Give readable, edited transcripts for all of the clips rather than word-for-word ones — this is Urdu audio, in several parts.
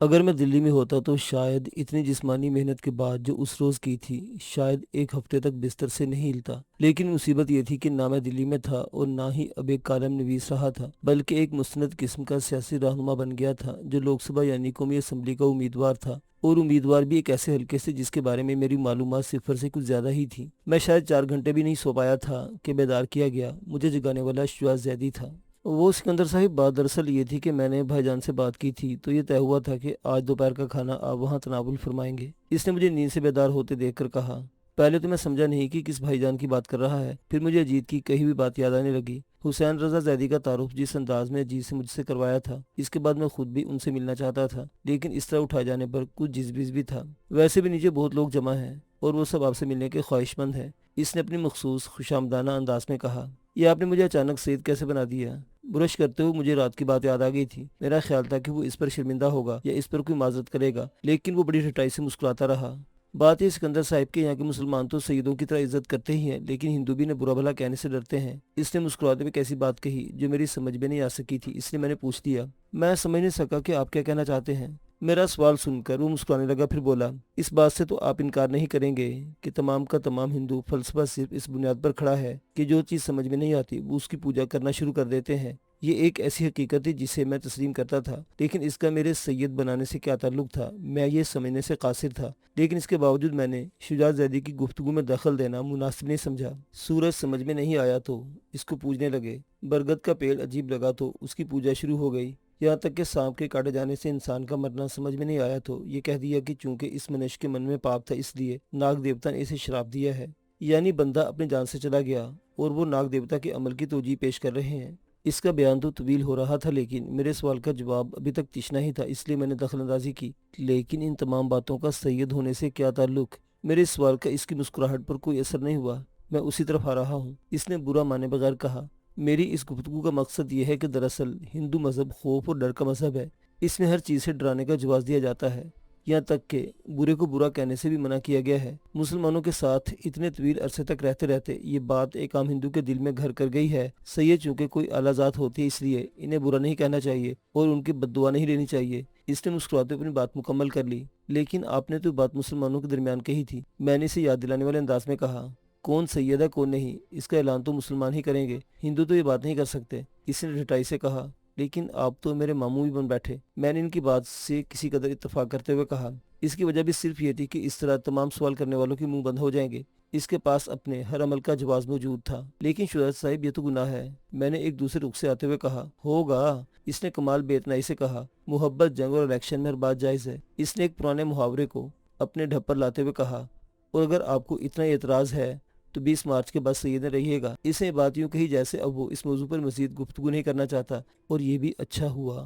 اگر میں دلی میں ہوتا تو شاید اتنی جسمانی محنت کے بعد جو اس روز کی تھی شاید ایک ہفتے تک بستر سے نہیں ہلتا۔ لیکن مصیبت یہ تھی کہ نہ میں دلی میں تھا اور نہ ہی اب ایک کالم نویس رہا تھا، بلکہ ایک مستند قسم کا سیاسی رہنما بن گیا تھا جو لوک سبھا یعنی قومی اسمبلی کا امیدوار تھا، اور امیدوار بھی ایک ایسے حلقے سے جس کے بارے میں میری معلومات صفر سے کچھ زیادہ ہی تھی۔ میں شاید 4 گھنٹے بھی نہیں سو پایا تھا کہ بیدار کیا گیا۔ مجھے جگانے والا شجاع زیدی تھا۔ وہ سکندر صاحب، بات دراصل یہ تھی کہ میں نے بھائی جان سے بات کی تھی تو یہ طے ہوا تھا کہ آج دوپہر کا کھانا آپ وہاں تناول فرمائیں گے۔ اس نے مجھے نیند سے بیدار ہوتے دیکھ کر کہا۔ پہلے تو میں سمجھا نہیں کہ کس بھائی جان کی بات کر رہا ہے، پھر مجھے اجیت کی کہی ہوئی بات یاد آنے لگی۔ حسین رضا زیدی کا تعارف جس انداز میں اجیت سے مجھ سے کروایا تھا، اس کے بعد میں خود بھی ان سے ملنا چاہتا تھا، لیکن اس طرح اٹھائے جانے پر کچھ جزبیز بھی تھا۔ ویسے بھی نیچے بہت لوگ جمع ہیں اور وہ سب آپ سے ملنے کے خواہش مند ہیں، اس نے اپنی مخصوص خوشامدانہ انداز میں کہا۔ یہ آپ نے مجھے اچانک سید کیسے بنا دیا؟ برش کرتے ہوئے مجھے رات کی بات یاد آ گئی تھی۔ میرا خیال تھا کہ وہ اس پر شرمندہ ہوگا یا اس پر کوئی معذرت کرے گا، لیکن وہ بڑی ٹھٹائی سے مسکراتا رہا۔ بات یہ سکندر صاحب کے یہاں کے مسلمان تو سیدوں کی طرح عزت کرتے ہی ہیں، لیکن ہندو بھی انہیں برا بھلا کہنے سے ڈرتے ہیں۔ اس نے مسکراتے ہوئے کیسی بات کہی جو میری سمجھ میں نہیں آ سکی تھی، اس لیے میں نے پوچھ دیا۔ میں سمجھ نہیں سکا کہ آپ کیا کہنا چاہتے ہیں۔ میرا سوال سن کر وہ مسکرانے لگا، پھر بولا، اس بات سے تو آپ انکار نہیں کریں گے کہ تمام کا تمام ہندو فلسفہ صرف اس بنیاد پر کھڑا ہے کہ جو چیز سمجھ میں نہیں آتی وہ اس کی پوجا کرنا شروع کر دیتے ہیں۔ یہ ایک ایسی حقیقت ہے جسے میں تسلیم کرتا تھا، لیکن اس کا میرے سید بنانے سے کیا تعلق تھا؟ میں یہ سمجھنے سے قاصر تھا، لیکن اس کے باوجود میں نے شجاع زیدی کی گفتگو میں دخل دینا مناسب نہیں سمجھا۔ سورج سمجھ میں نہیں آیا تو اس کو پوجنے لگے، برگد کا پیڑ عجیب لگا تو اس کی پوجا شروع ہو گئی، یہاں تک کہ سانپ کے کاٹے جانے سے انسان کا مرنا سمجھ میں نہیں آیا تو یہ کہہ دیا کہ چونکہ اس منش کے من میں پاپ تھا اس لیے ناگ دیوتا نے اسے شراپ دیا ہے، یعنی بندہ اپنی جان سے چلا گیا اور وہ ناگ دیوتا کے عمل کی توجیہ پیش کر رہے ہیں۔ اس کا بیان تو طویل ہو رہا تھا، لیکن میرے سوال کا جواب ابھی تک تشنا ہی تھا، اس لیے میں نے دخل اندازی کی۔ لیکن ان تمام باتوں کا سید ہونے سے کیا تعلق؟ میرے سوال کا اس کی مسکراہٹ پر کوئی اثر نہیں ہوا۔ میں اسی طرف آ رہا ہوں، اس نے برا مانے بغیر کہا۔ میری اس گفتگو کا مقصد یہ ہے کہ دراصل ہندو مذہب خوف اور ڈر کا مذہب ہے۔ اس میں ہر چیز سے ڈرانے کا جواز دیا جاتا ہے، یہاں تک کہ برے کو برا کہنے سے بھی منع کیا گیا ہے۔ مسلمانوں کے ساتھ اتنے طویل عرصے تک رہتے رہتے یہ بات ایک عام ہندو کے دل میں گھر کر گئی ہے، سید چونکہ کوئی اعلیٰ ذات ہوتی ہے اس لیے انہیں برا نہیں کہنا چاہیے اور ان کی بد دعا نہیں لینی چاہیے۔ اس نے مسکراتے ہوئے اپنی بات مکمل کر لی۔ لیکن آپ نے تو بات مسلمانوں کے درمیان کہی تھی، میں نے اسے یاد دلانے والے انداز میں کہا۔ کون سید ہے کون نہیں، اس کا اعلان تو مسلمان ہی کریں گے، ہندو تو یہ بات نہیں کر سکتے، اس نے ڈھٹائی سے کہا۔ لیکن آپ تو میرے ماموں بھی بن بیٹھے، میں نے ان کی بات سے کسی قدر اتفاق کرتے ہوئے کہا۔ اس کی وجہ بھی صرف یہ تھی کہ اس طرح تمام سوال کرنے والوں کے منہ بند ہو جائیں گے۔ اس کے پاس اپنے ہر عمل کا جواز موجود تھا۔ لیکن شجاع صاحب یہ تو گناہ ہے، میں نے ایک دوسرے رخ سے آتے ہوئے کہا۔ ہوگا، اس نے کمال بے اتنائی سے کہا۔ محبت، جنگ اور الیکشن میں ہر بات جائز ہے، اس نے ایک پرانے محاورے کو اپنے ڈھب پر لاتے ہوئے کہا۔ اور اگر آپ کو اتنا اعتراض ہے تو 20 مارچ کے بعد سید رہیے گا۔ اس نے بات یوں کہی جیسے اب وہ اس موضوع پر مزید گفتگو نہیں کرنا چاہتا، اور یہ بھی اچھا ہوا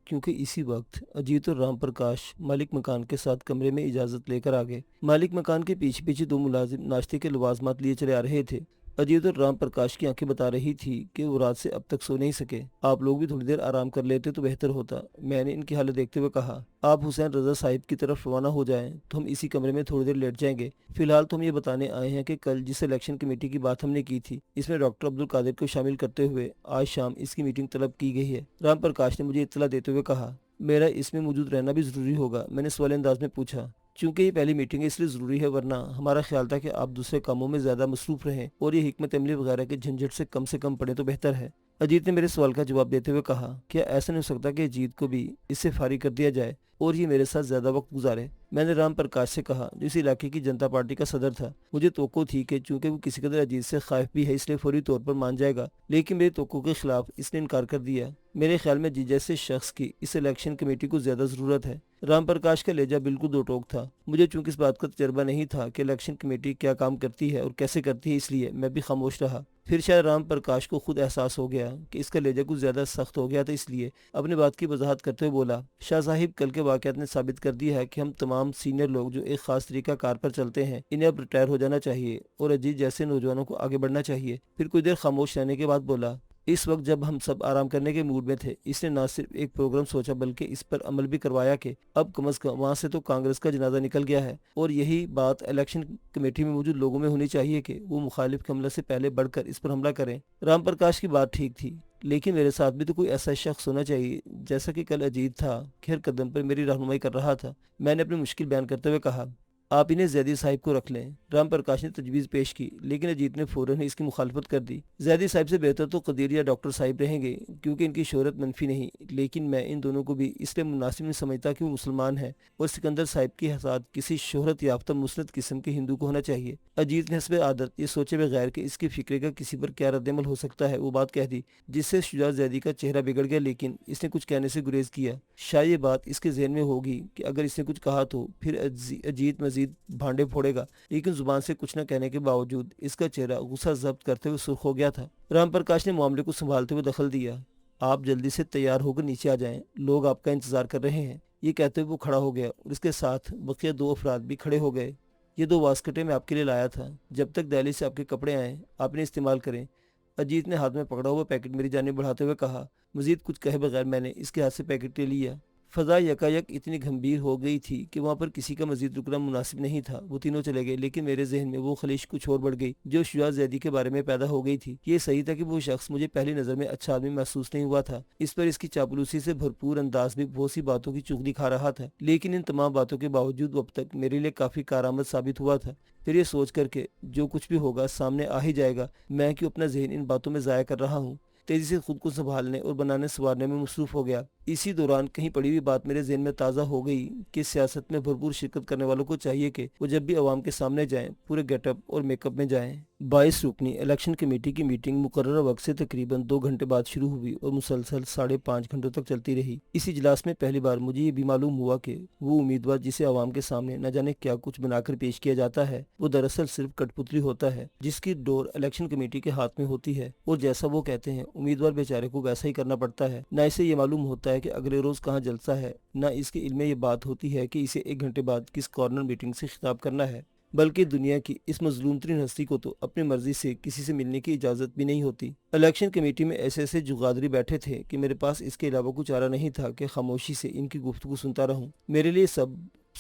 کیونکہ اسی وقت اجیت اور رام پرکاش مالک مکان کے ساتھ کمرے میں اجازت لے کر آگے۔ مالک مکان کے پیچھے پیچھے دو ملازم ناشتے کے لوازمات لیے چلے آ رہے تھے۔ اجیت اور رام پرکاش کی آنکھیں بتا رہی تھی کہ وہ رات سے اب تک سو نہیں سکے۔ آپ لوگ بھی تھوڑی دیر آرام کر لیتے تو بہتر ہوتا، میں نے ان کی حالت دیکھتے ہوئے کہا۔ آپ حسین رضا صاحب کی طرف روانہ ہو جائیں تو ہم اسی کمرے میں تھوڑی دیر لیٹ جائیں گے۔ فی الحال تو ہم یہ بتانے آئے ہیں کہ کل جس الیکشن کمیٹی کی بات ہم نے کی تھی، اس میں ڈاکٹر عبدالقادر کو شامل کرتے ہوئے آج شام اس کی میٹنگ طلب کی گئی ہے۔ رام پرکاش نے مجھے اطلاع دیتے ہوئے کہا۔ میرا اس میں موجود رہنا بھی ضروری ہوگا، میں نے سوال انداز میں پوچھا۔ چونکہ یہ پہلی میٹنگ ہے اس لیے ضروری ہے، ورنہ ہمارا خیال تھا کہ آپ دوسرے کاموں میں زیادہ مصروف رہیں اور یہ حکمت عملی وغیرہ کے جھنجھٹ سے کم پڑے تو بہتر ہے۔ اجیت نے میرے سوال کا جواب دیتے ہوئے کہا۔ کیا ایسا نہیں ہو سکتا کہ اجیت کو بھی اس سے فارغ کر دیا جائے اور یہ میرے ساتھ زیادہ وقت گزارے؟ میں نے رام پرکاش سے کہا، جو اس علاقے کی جنتا پارٹی کا صدر تھا۔ مجھے توقع تھی کہ چونکہ وہ کسی قدر اجیت سے خائف بھی ہے اس لیے فوری طور پر مان جائے گا، لیکن میری توقع کے خلاف اس نے انکار کر دیا۔ میرے خیال میں جی جیسے شخص کی اس الیکشن کمیٹی کو زیادہ ضرورت ہے۔ رام پرکاش کا لہجہ بالکل دو ٹوک تھا۔ مجھے چونکہ اس بات کا تجربہ نہیں تھا کہ الیکشن کمیٹی کیا کام کرتی ہے اور کیسے کرتی ہے، اس لیے میں بھی خاموش رہا۔ پھر شاید رام پرکاش کو خود احساس ہو گیا کہ اس کا لہجہ کچھ زیادہ سخت ہو گیا تھا، اس لیے اپنی بات کی وضاحت کرتے ہوئے بولا۔ شاہ صاحب، کل کے واقعات نے ثابت کر دیا ہے کہ ہم تمام سینئر لوگ جو ایک خاص طریقہ کار پر چلتے ہیں، انہیں اب ریٹائر ہو جانا چاہیے اور اجیت جیسے نوجوانوں کو آگے بڑھنا چاہیے۔ پھر کچھ دیر خاموش رہنے کے بعد بولا۔ اس وقت جب ہم سب آرام کرنے کے موڈ میں تھے، اس نے نہ صرف ایک پروگرام سوچا بلکہ اس پر عمل بھی کروایا کہ اب کم از کم وہاں سے تو کانگریس کا جنازہ نکل گیا ہے، اور یہی بات الیکشن کمیٹی میں موجود لوگوں میں ہونی چاہیے کہ وہ مخالف کے حملے سے پہلے بڑھ کر اس پر حملہ کریں۔ رام پرکاش کی بات ٹھیک تھی، لیکن میرے ساتھ بھی تو کوئی ایسا شخص ہونا چاہیے جیسا کہ کل اجیت تھا، کہ ہر قدم پر میری رہنمائی کر رہا تھا۔ میں نے اپنی مشکل بیان کرتے ہوئے کہا، آپ انہیں زیدی صاحب کو رکھ لیں۔ رام پرکاش نے تجویز پیش کی، لیکن اجیت نے فوراً ہی اس کی مخالفت کر دی۔ زیدی صاحب سے بہتر تو قدیر یا ڈاکٹر صاحب رہیں گے، کیونکہ ان کی شہرت منفی نہیں، لیکن میں ان دونوں کو بھی اس لیے مناسب نہیں سمجھتا کہ وہ مسلمان ہیں، اور سکندر صاحب کی ساتھ کسی شہرت یافتہ مسند قسم کے ہندو کو ہونا چاہیے۔ اجیت نے حسب عادت یہ سوچے بغیر کہ اس کے فکرے کا کسی پر کیا رد عمل ہو سکتا ہے، وہ بات کہہ دی، جس سے شجاع زیدی کا چہرہ بگڑ گیا، لیکن اس نے کچھ کہنے سے گریز کیا۔ شاید یہ بات اس کے ذہن میں ہوگی کہ اگر اس نے کچھ کہا تو پھر اجیت مزید بھانڈے پھوڑے گا، لیکن زبان سے کچھ نہ کہنے کے باوجود اس کا چہرہ غصہ ضبط کرتے ہوئے سرخ ہو گیا تھا۔ رام پرکاش نے معاملے کو سنبھالتے ہوئے دخل دیا، آپ جلدی سے تیار ہو کر نیچے آ جائیں، لوگ آپ کا انتظار کر رہے ہیں۔ یہ کہتے ہوئے وہ کھڑا ہو گیا اور اس کے ساتھ بقیہ 2 افراد بھی کھڑے ہو گئے۔ یہ 2 واسکٹیں میں آپ کے لیے لایا تھا، جب تک دہلی سے آپ کے کپڑے آئیں آپ انہیں استعمال کریں۔ اجیت نے ہاتھ میں پکڑا ہوا پیکٹ میری جانب بڑھاتے ہوئے کہا۔ مزید کچھ کہے بغیر میں نے اس کے ہاتھ سے پیکٹ لے لیا۔ فضا یکایک اتنی گھمبیر ہو گئی تھی کہ وہاں پر کسی کا مزید رکنا مناسب نہیں تھا۔ وہ تینوں چلے گئے، لیکن میرے ذہن میں وہ خلیش کچھ اور بڑھ گئی جو شجاع زیدی کے بارے میں پیدا ہو گئی تھی۔ یہ صحیح تھا کہ وہ شخص مجھے پہلی نظر میں اچھا آدمی محسوس نہیں ہوا تھا، اس پر اس کی چاپلوسی سے بھرپور انداز بھی بہت سی باتوں کی چغلی کھا رہا تھا، لیکن ان تمام باتوں کے باوجود وہ اب تک میرے لیے کافی کارآمد ثابت ہوا تھا۔ پھر یہ سوچ کر کہ جو کچھ بھی ہوگا سامنے آ ہی جائے گا، میں کیوں اپنا ذہن ان باتوں میں ضائع کر رہا ہوں، تیزی سے خود کو سنبھالنے اور بنانے سنوارنے میں مصروف ہو گیا۔ اسی دوران کہیں پڑی ہوئی بات میرے ذہن میں تازہ ہو گئی کہ سیاست میں بھرپور شرکت کرنے والوں کو چاہیے کہ وہ جب بھی عوام کے سامنے جائیں پورے گیٹ اپ اور میک اپ میں جائیں۔ 22 رکنی الیکشن کمیٹی کی میٹنگ مقررہ وقت سے تقریباً 2 گھنٹے بعد شروع ہوئی اور مسلسل 5.5 گھنٹوں تک چلتی رہی۔ اس اجلاس میں پہلی بار مجھے یہ بھی معلوم ہوا کہ وہ امیدوار جسے عوام کے سامنے نہ جانے کیا کچھ بنا کر پیش کیا جاتا ہے، وہ دراصل صرف کٹ پتلی ہوتا ہے جس کی ڈور الیکشن کمیٹی کے ہاتھ میں ہوتی ہے، اور جیسا وہ کہتے ہیں امیدوار بیچارے کو ویسا ہی کرنا پڑتا ہے۔ نہ اسے یہ معلوم ہوتا ہے کہ اگلے روز کہاں جلسہ ہے، نہ اس کے علم میں یہ بات ہوتی ہے کہ اسے 1 گھنٹے بعد کس کارنر میٹنگ سے خطاب کرنا ہے، بلکہ دنیا کی اس مظلوم ترین ہستی کو تو اپنی مرضی سے کسی سے ملنے کی اجازت بھی نہیں ہوتی۔ الیکشن کمیٹی میں ایسے ایسے جغادری بیٹھے تھے کہ میرے پاس اس کے علاوہ کچھ چارہ نہیں تھا کہ خاموشی سے ان کی گفتگو سنتا رہوں۔ میرے لیے سب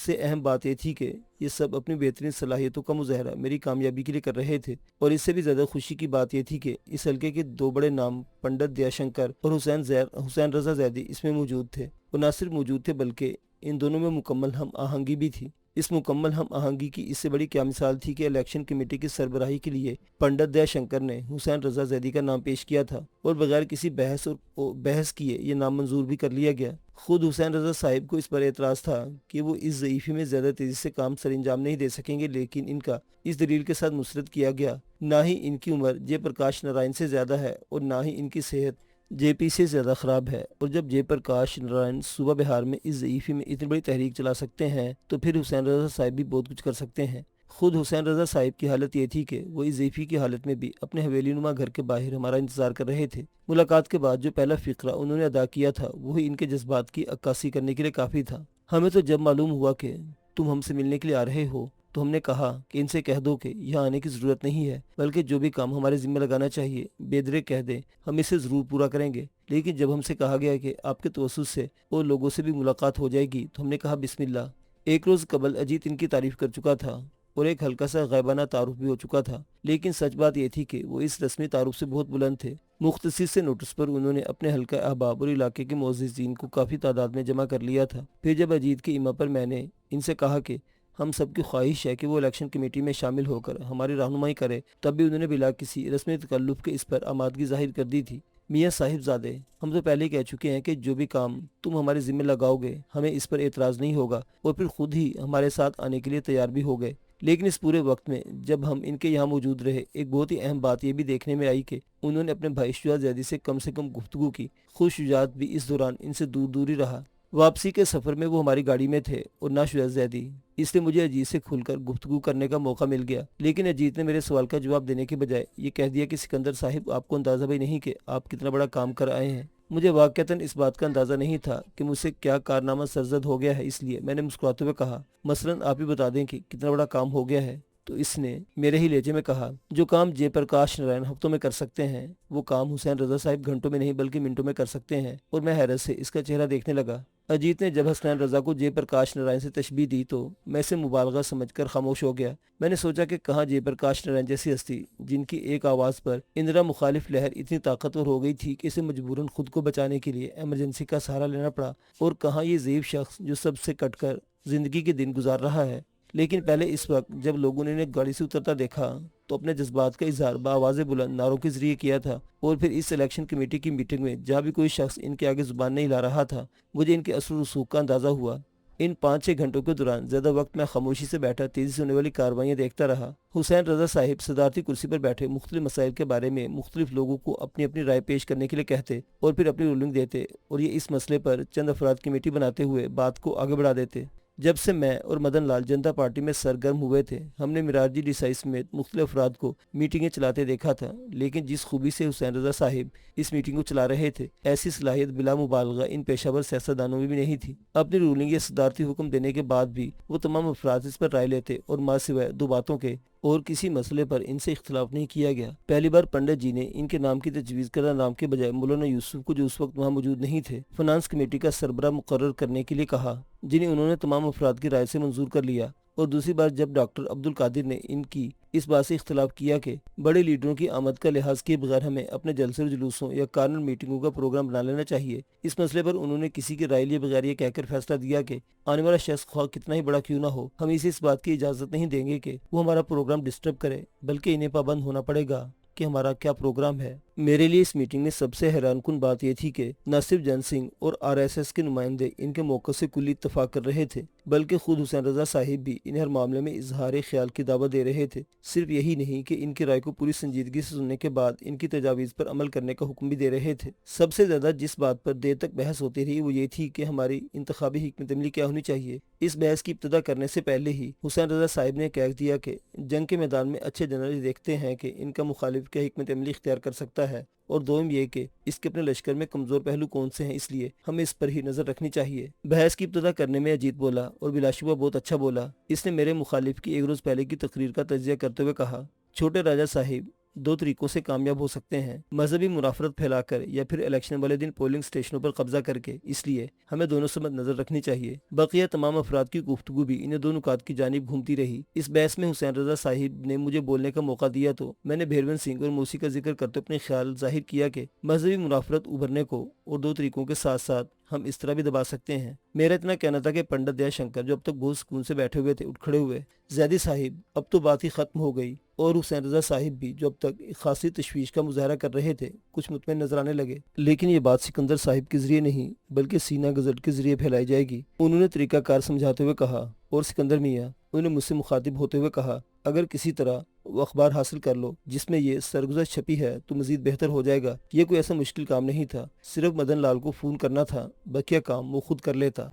سے اہم بات یہ تھی کہ یہ سب اپنی بہترین صلاحیتوں کا مظاہرہ میری کامیابی کے لیے کر رہے تھے، اور اس سے بھی زیادہ خوشی کی بات یہ تھی کہ اس حلقے کے 2 بڑے نام پنڈت دیا شنکر اور حسین رضا زیدی اس میں موجود تھے، اور نہ صرف موجود تھے بلکہ ان دونوں میں مکمل ہم آہنگی بھی تھی۔ اس مکمل ہم آہنگی کی اس سے بڑی کیا مثال تھی کہ الیکشن کمیٹی کی سربراہی کے لیے پنڈت دیا شنکر نے حسین رضا زیدی کا نام پیش کیا تھا، اور بغیر کسی بحث کیے یہ نام منظور بھی کر لیا گیا۔ خود حسین رضا صاحب کو اس پر اعتراض تھا کہ وہ اس ضعیفی میں زیادہ تیزی سے کام سر انجام نہیں دے سکیں گے، لیکن ان کا اس دلیل کے ساتھ مسرت کیا گیا، نہ ہی ان کی عمر جے پرکاش نارائن سے زیادہ ہے اور نہ ہی ان کی صحت جے پی سے زیادہ خراب ہے، اور جب جے پرکاش نارائن صوبہ بہار میں اس ضعیفی میں اتنی بڑی تحریک چلا سکتے ہیں تو پھر حسین رضا صاحب بھی بہت کچھ کر سکتے ہیں۔ خود حسین رضا صاحب کی حالت یہ تھی کہ وہ اس ضعیفی کی حالت میں بھی اپنے حویلی نما گھر کے باہر ہمارا انتظار کر رہے تھے۔ ملاقات کے بعد جو پہلا فقرہ انہوں نے ادا کیا تھا وہی ان کے جذبات کی عکاسی کرنے کے لیے کافی تھا۔ ہمیں تو جب معلوم ہوا کہ تم ہم سے ملنے کے لیے آ رہے ہو تو ہم نے کہا کہ ان سے کہہ دو کہ یہاں آنے کی ضرورت نہیں ہے، بلکہ جو بھی کام ہمارے ذمہ لگانا چاہیے بےدرے کہہ دیں، ہم اسے ضرور پورا کریں گے۔ لیکن جب ہم سے کہا گیا کہ آپ کے توسط سے اور لوگوں سے بھی ملاقات ہو جائے گی تو ہم نے کہا بسم اللہ۔ 1 روز قبل اجیت ان کی تعریف کر چکا تھا اور ایک ہلکا سا غائبانہ تعارف بھی ہو چکا تھا، لیکن سچ بات یہ تھی کہ وہ اس رسمی تعارف سے بہت بلند تھے۔ مختصر سے نوٹس پر انہوں نے اپنے حلقہ احباب اور علاقے کے معززین کو کافی تعداد میں جمع کر لیا تھا۔ پھر جب اجیت کے ایما پر میں نے ان سے کہا کہ ہم سب کی خواہش ہے کہ وہ الیکشن کمیٹی میں شامل ہو کر ہماری رہنمائی کرے، تب بھی انہوں نے بلا کسی رسمی تکلف کے اس پر آمادگی ظاہر کر دی تھی۔ میاں صاحب زادے، ہم تو پہلے ہی کہہ چکے ہیں کہ جو بھی کام تم ہمارے ذمہ لگاؤ گے ہمیں اس پر اعتراض نہیں ہوگا، اور پھر خود ہی ہمارے ساتھ آنے کے لیے تیار بھی ہو گئے۔ لیکن اس پورے وقت میں جب ہم ان کے یہاں موجود رہے ایک بہت ہی اہم بات یہ بھی دیکھنے میں آئی کہ انہوں نے اپنے بھائی شجاع زیدی سے کم گفتگو کی۔ خود شجاعت بھی اس دوران ان سے دور دور ہی رہا۔ واپسی کے سفر میں وہ ہماری گاڑی میں تھے اور نہ شجاع زیدی، اس لیے مجھے اجیت سے کھل کر گفتگو کرنے کا موقع مل گیا، لیکن اجیت نے میرے سوال کا جواب دینے کے بجائے یہ کہہ دیا کہ سکندر صاحب آپ کو اندازہ بھی نہیں کہ آپ کتنا بڑا کام کر آئے ہیں۔ مجھے واقعتاً اس بات کا اندازہ نہیں تھا کہ مجھ سے کیا کارنامہ سرزد ہو گیا ہے، اس لیے میں نے مسکراتے ہوئے کہا مثلاً آپ ہی بتا دیں کہ کتنا بڑا کام ہو گیا ہے۔ تو اس نے میرے ہی لہجے میں کہا جو کام جے پرکاش نارائن ہفتوں میں کر سکتے ہیں وہ کام حسین رضا صاحب گھنٹوں میں نہیں بلکہ منٹوں میں کر سکتے ہیں، اور میں حیرت سے اس کا چہرہ دیکھنے لگا۔ اجیت نے جب حسنین رضا کو جے پرکاش نارائن سے تشبیہ دی تو میں اسے مبالغہ سمجھ کر خاموش ہو گیا۔ میں نے سوچا کہ کہاں جے پرکاش نارائن جیسی ہستی جن کی ایک آواز پر اندرا مخالف لہر اتنی طاقتور ہو گئی تھی کہ اسے مجبوراً خود کو بچانے کے لیے ایمرجنسی کا سہارا لینا پڑا، اور کہاں یہ ضعیف شخص جو سب سے کٹ کر زندگی کے دن گزار رہا ہے۔ لیکن پہلے اس وقت جب لوگوں نے انہیں گاڑی سے اترتا دیکھا تو اپنے جذبات کا اظہار بآواز بلند نعروں کے ذریعے کیا تھا، اور پھر اس الیکشن کمیٹی کی میٹنگ میں جہاں بھی کوئی شخص ان کے آگے زبان نہیں ہلا رہا تھا مجھے ان کے اثر و رسوخ کا اندازہ ہوا۔ ان 5-6 گھنٹوں کے دوران زیادہ وقت میں خاموشی سے بیٹھا تیزی سے ہونے والی کارروائیاں دیکھتا رہا۔ حسین رضا صاحب صدارتی کرسی پر بیٹھے مختلف مسائل کے بارے میں مختلف لوگوں کو اپنی اپنی رائے پیش کرنے کے لیے کہتے اور پھر اپنی رولنگ دیتے، اور یہ اس مسئلے پر چند افراد کمیٹی بناتے ہوئے بات کو آگے بڑھا دیتے۔ جب سے میں اور مدن لال جنتا پارٹی میں سرگرم ہوئے تھے ہم نے مرارجی دیسائی سمیت مختلف افراد کو میٹنگیں چلاتے دیکھا تھا، لیکن جس خوبی سے حسین رضا صاحب اس میٹنگ کو چلا رہے تھے ایسی صلاحیت بلا مبالغہ ان پیشہ ور سیاستدانوں میں بھی نہیں تھی۔ اپنی رولنگ یا صدارتی حکم دینے کے بعد بھی وہ تمام افراد اس پر رائے لیتے اور ماں سوائے 2 باتوں کے اور کسی مسئلے پر ان سے اختلاف نہیں کیا گیا۔ پہلی بار پنڈت جی نے ان کے نام کی تجویز کردہ نام کے بجائے مولانا یوسف کو جو اس وقت وہاں موجود نہیں تھے فنانس کمیٹی کا سربراہ مقرر کرنے کے لیے کہا، جنہیں انہوں نے تمام افراد کی رائے سے منظور کر لیا۔ اور دوسری بار جب ڈاکٹر عبد القادر نے ان کی اس بات سے اختلاف کیا کہ بڑے لیڈروں کی آمد کا لحاظ کیے بغیر ہمیں اپنے جلسے اور جلوسوں یا کارنر میٹنگوں کا پروگرام بنا لینا چاہیے، اس مسئلے پر انہوں نے کسی کی رائے لیے بغیر یہ کہہ کر فیصلہ دیا کہ آنے والا شخص خواہ کتنا ہی بڑا کیوں نہ ہو ہم اسے اس بات کی اجازت نہیں دیں گے کہ وہ ہمارا پروگرام ڈسٹرب کرے، بلکہ انہیں پابند ہونا پڑے گا کہ ہمارا کیا پروگرام ہے۔ میرے لیے اس میٹنگ میں سب سے حیران کن بات یہ تھی کہ نہ صرف جن سنگھ اور RSS کے نمائندے ان کے موقع سے کلی اتفاق کر رہے تھے بلکہ خود حسین رضا صاحب بھی انہیں ہر معاملے میں اظہار خیال کی دعوت دے رہے تھے۔ صرف یہی نہیں کہ ان کی رائے کو پوری سنجیدگی سے سننے کے بعد ان کی تجاویز پر عمل کرنے کا حکم بھی دے رہے تھے۔ سب سے زیادہ جس بات پر دیر تک بحث ہوتی رہی وہ یہ تھی کہ ہماری انتخابی حکمت عملی کیا ہونی چاہیے۔ اس بحث کی ابتدا کرنے سے پہلے ہی حسین رضا صاحب نے کہہ دیا کہ جنگ کے میدان میں اچھے جنرل دیکھتے ہیں کہ ان کا مخالف کیا حکمت عملی اختیار کر سکتا ہے، اور دوم یہ کہ اس کے اپنے لشکر میں کمزور پہلو کون سے ہیں، اس لیے ہمیں اس پر ہی نظر رکھنی چاہیے۔ بحث کی ابتدا کرنے میں اجیت بولا اور بلا شبہ بہت اچھا بولا۔ اس نے میرے مخالف کی 1 روز پہلے کی تقریر کا تجزیہ کرتے ہوئے کہا، چھوٹے راجہ صاحب 2 طریقوں سے کامیاب ہو سکتے ہیں، مذہبی منافرت پھیلا کر یا پھر الیکشن والے دن پولنگ سٹیشنوں پر قبضہ کر کے، اس لیے ہمیں دونوں سے مد نظر رکھنی چاہیے۔ بقیہ تمام افراد کی گفتگو بھی انہیں 2 نکات کی جانب گھومتی رہی۔ اس بحث میں حسین رضا صاحب نے مجھے بولنے کا موقع دیا تو میں نے بھیرون سنگھ اور موسی کا ذکر کرتے اپنے خیال ظاہر کیا کہ مذہبی منافرت ابھرنے کو اور 2 طریقوں کے ساتھ ساتھ ہم اس طرح بھی دبا سکتے ہیں۔ میرا اتنا کہنا تھا کہ پنڈت دیا شنکر جو اب تک بہت سکون سے بیٹھے ہوئے تھے اٹھ کھڑے ہوئے۔ زیدی صاحب اب تو بات ہی ختم ہو گئی، اور حسین رضا صاحب بھی جو اب تک ایک خاصی تشویش کا مظاہرہ کر رہے تھے کچھ مطمئن نظر آنے لگے۔ لیکن یہ بات سکندر صاحب کے ذریعے نہیں بلکہ سینہ گزٹ کے ذریعے پھیلائی جائے گی، انہوں نے طریقہ کار سمجھاتے ہوئے کہا۔ اور سکندر میاں انہوں نے مجھ سے مخاطب ہوتے ہوئے کہا، اگر کسی طرح وہ اخبار حاصل کر لو جس میں یہ سرگزشت چھپی ہے تو مزید بہتر ہو جائے گا۔ یہ کوئی ایسا مشکل کام نہیں تھا، صرف مدن لال کو فون کرنا تھا، بقیہ کام وہ خود کر لیتا۔